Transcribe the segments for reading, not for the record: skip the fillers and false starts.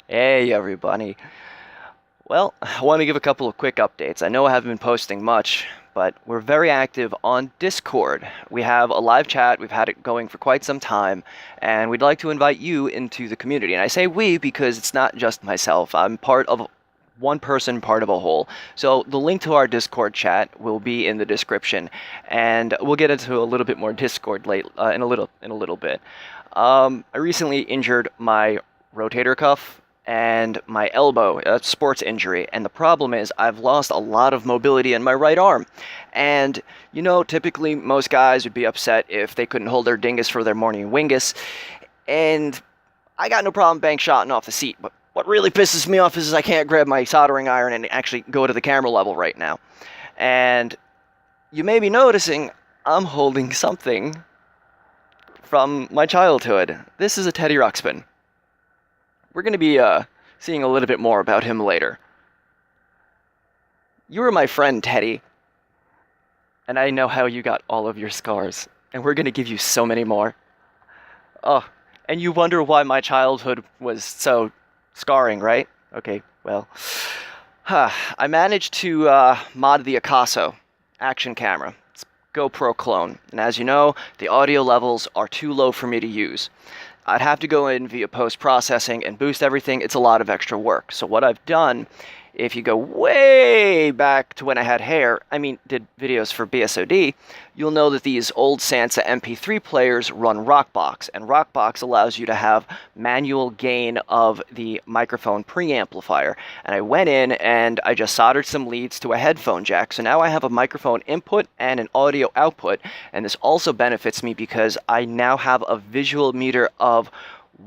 Hey everybody. Well, I want to give a couple of quick updates. I know I haven't been posting much, but we're very active on Discord. We have a live chat, we've had it going for quite some time, and we'd like to invite you into the community. And I say we because it's not just myself. I'm part of one person, part of a whole. So the link to our Discord chat will be in the description, and we'll get into a little bit more Discord in a little bit. I recently injured my rotator cuff and my elbow, a sports injury, and the problem is I've lost a lot of mobility in my right arm. And typically most guys would be upset if they couldn't hold their dingus for their morning wingus, and I got no problem bank shotting off the seat, but what really pisses me off is I can't grab my soldering iron and actually go to the camera level right now. And you may be noticing I'm holding something from my childhood. This is a Teddy Ruxpin. We're going to be seeing a little bit more about him later. You were my friend, Teddy, and I know how you got all of your scars, and we're going to give you so many more. Oh, and you wonder why my childhood was so scarring, right? Okay, well, I managed to mod the Akaso action camera. It's GoPro clone, and as you know, the audio levels are too low for me to use. I'd have to go in via post-processing and boost everything. It's a lot of extra work. So what I've done, if you go way back to when I had hair, did videos for BSOD, you'll know that these old Sansa MP3 players run Rockbox, and Rockbox allows you to have manual gain of the microphone preamplifier. And I went in and I just soldered some leads to a headphone jack, so now I have a microphone input and an audio output, and this also benefits me because I now have a visual meter of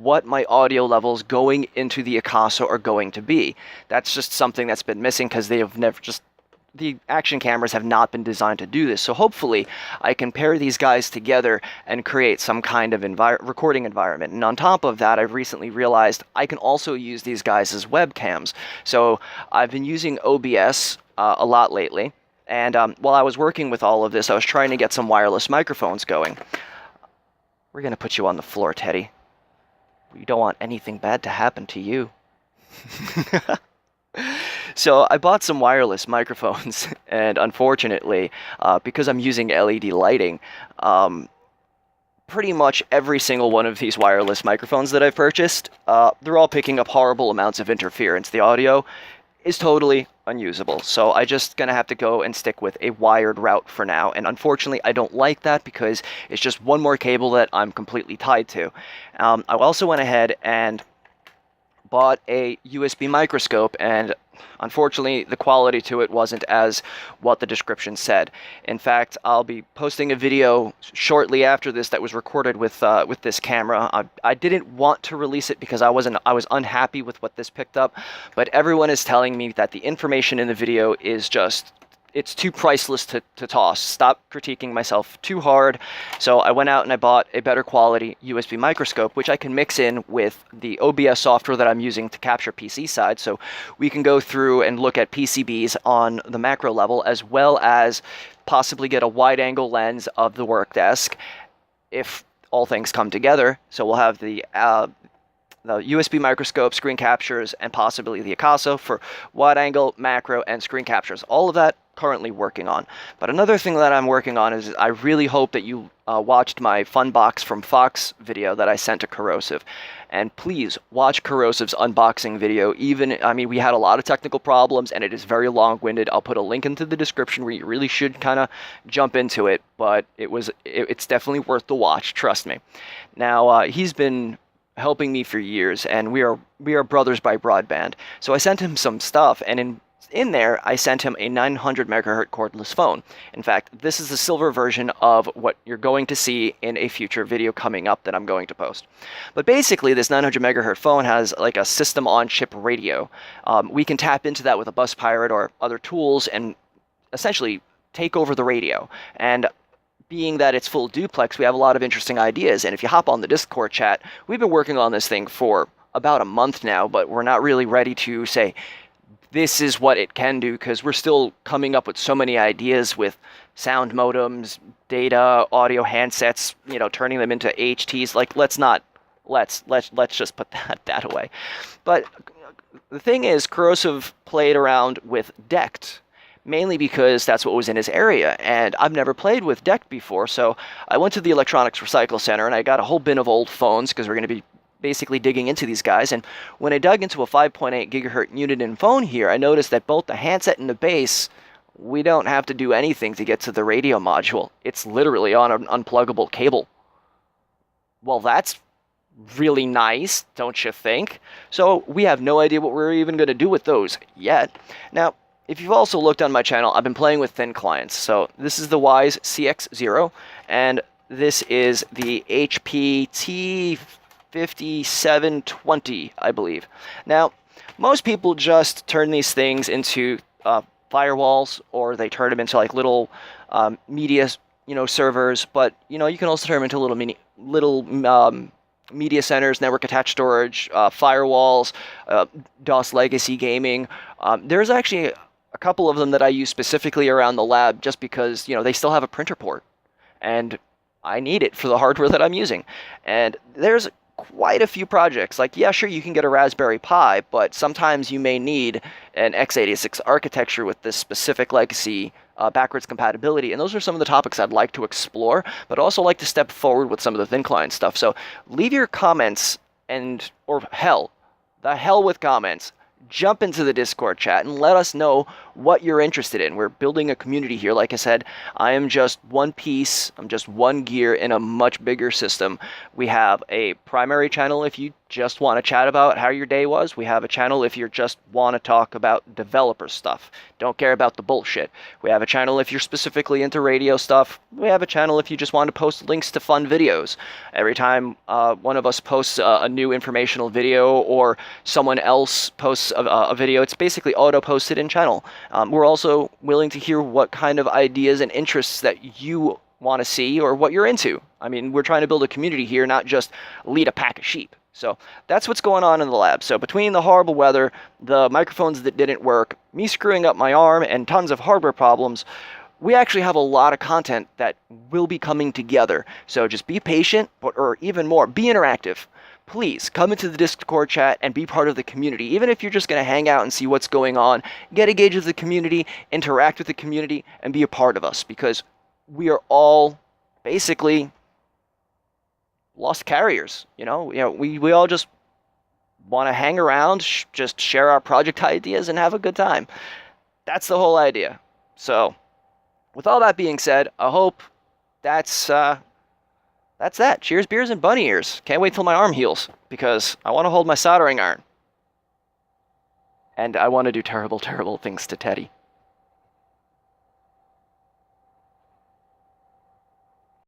what my audio levels going into the Akaso are going to be. That's just something that's been missing because the action cameras have not been designed to do this. So hopefully I can pair these guys together and create some kind of recording environment. And on top of that, I've recently realized I can also use these guys as webcams. So I've been using OBS a lot lately. And while I was working with all of this, I was trying to get some wireless microphones going. We're going to put you on the floor, Teddy. We don't want anything bad to happen to you. So I bought some wireless microphones, and unfortunately, because I'm using LED lighting, pretty much every single one of these wireless microphones that I've purchased, they're all picking up horrible amounts of interference. The audio is totally unusable. So I just gonna have to go and stick with a wired route for now. And unfortunately, I don't like that because it's just one more cable that I'm completely tied to. I also went ahead and bought a USB microscope, and unfortunately the quality to it wasn't as what the description said. In fact, I'll be posting a video shortly after this that was recorded with this camera. I didn't want to release it because I was unhappy with what this picked up, but everyone is telling me that the information in the video is just, it's too priceless to toss. Stop critiquing myself too hard. So I went out and I bought a better quality USB microscope, which I can mix in with the OBS software that I'm using to capture PC side. So we can go through and look at PCBs on the macro level, as well as possibly get a wide angle lens of the work desk if all things come together. So we'll have the USB microscope, screen captures, and possibly the Akaso for wide angle, macro, and screen captures. All of that currently working on. But another thing that I'm working on is I really hope that you watched my Fun Box from Foxx video that I sent to Corrosive. And please watch Corrosive's unboxing video. We had a lot of technical problems and it is very long-winded. I'll put a link into the description where you really should kind of jump into it, but it's definitely worth the watch, trust me. Now, he's been helping me for years, and we are brothers by broadband. So I sent him some stuff, and in there I sent him a 900 megahertz cordless phone. In fact, this is the silver version of what you're going to see in a future video coming up that I'm going to post. But basically, this 900 megahertz phone has like a system on chip radio. We can tap into that with a bus pirate or other tools and essentially take over the radio. And being that it's full duplex, we have a lot of interesting ideas. And if you hop on the Discord chat, we've been working on this thing for about a month now, but we're not really ready to say this is what it can do because we're still coming up with so many ideas with sound modems, data, audio handsets, turning them into HTs. Like, let's not Let's just put that away. But the thing is, Corrosive played around with DECT, mainly because that's what was in his area, and I've never played with DECT before, so I went to the Electronics Recycle Center and I got a whole bin of old phones, because we're going to be basically digging into these guys, and when I dug into a 5.8 gigahertz unit in phone here, I noticed that both the handset and the base, we don't have to do anything to get to the radio module. It's literally on an unpluggable cable. Well, that's really nice, don't you think? So we have no idea what we're even going to do with those yet. Now, if you've also looked on my channel, I've been playing with thin clients. So this is the Wise CX0, and this is the HP T5720, I believe. Now, most people just turn these things into firewalls, or they turn them into like little media, servers. But you can also turn them into little media centers, network attached storage, firewalls, DOS legacy gaming. There's actually a couple of them that I use specifically around the lab, just because they still have a printer port, and I need it for the hardware that I'm using. And there's quite a few projects. Like, yeah, sure, you can get a Raspberry Pi, but sometimes you may need an x86 architecture with this specific legacy backwards compatibility, and those are some of the topics I'd like to explore, but also like to step forward with some of the thin client stuff. So leave your comments, or the hell with comments. Jump into the Discord chat and let us know what you're interested in. We're building a community here. Like I said, I am just one piece, I'm just one gear in a much bigger system. We have a primary channel if you just want to chat about how your day was. We have a channel if you just want to talk about developer stuff, don't care about the bullshit. We have a channel if you're specifically into radio stuff. We have a channel if you just want to post links to fun videos. Every time one of us posts a new informational video, or someone else posts a video, it's basically auto-posted in channel. We're also willing to hear what kind of ideas and interests that you want to see, or what you're into. I mean, we're trying to build a community here, not just lead a pack of sheep. So that's what's going on in the lab. So between the horrible weather, the microphones that didn't work, me screwing up my arm, and tons of hardware problems, we actually have a lot of content that will be coming together. So just be patient, or even more, be interactive. Please come into the Discord chat and be part of the community. Even if you're just going to hang out and see what's going on, get a gauge of the community, interact with the community, and be a part of us, because we are all basically lost carriers. We all just want to hang around, just share our project ideas and have a good time. That's the whole idea. So with all that being said, I hope that's that. Cheers, beers, and bunny ears. Can't wait till my arm heals, because I want to hold my soldering iron. And I want to do terrible, terrible things to Teddy.